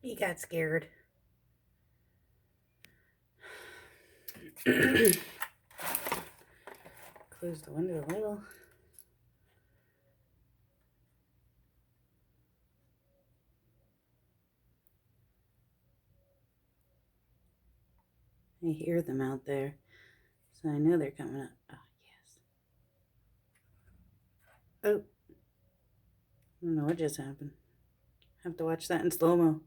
He got scared. Close the window a little. I hear them out there, so I know they're coming up. Oh, yes. Oh, I don't know what just happened. Have to watch that in slow-mo.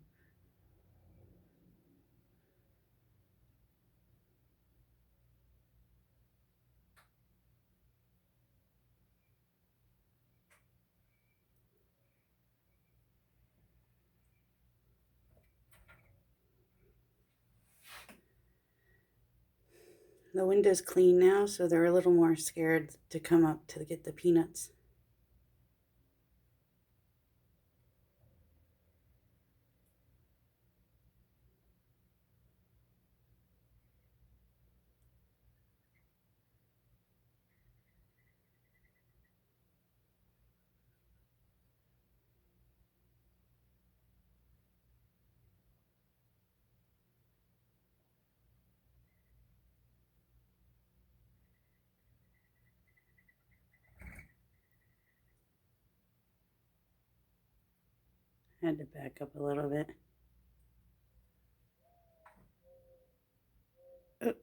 The window's clean now, so they're a little more scared to come up to get the peanuts. Had to back up a little bit. Oh.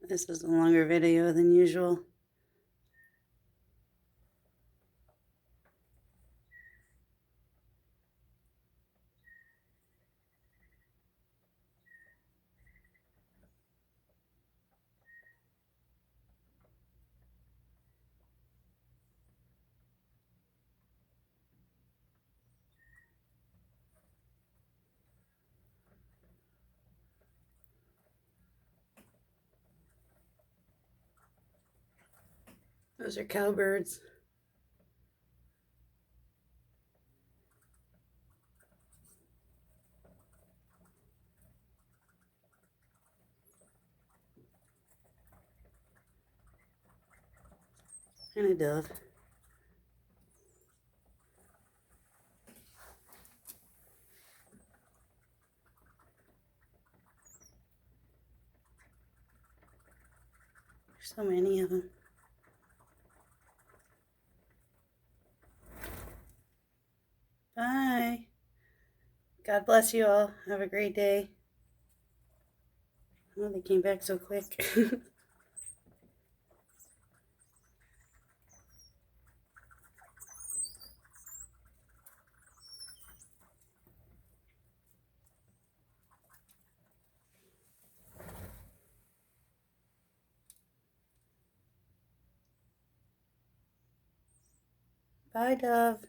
This is a longer video than usual. Those are cowbirds. And a dove. There's so many of them. Bye. God bless you all. Have a great day. Oh, they came back so quick. Bye, dove.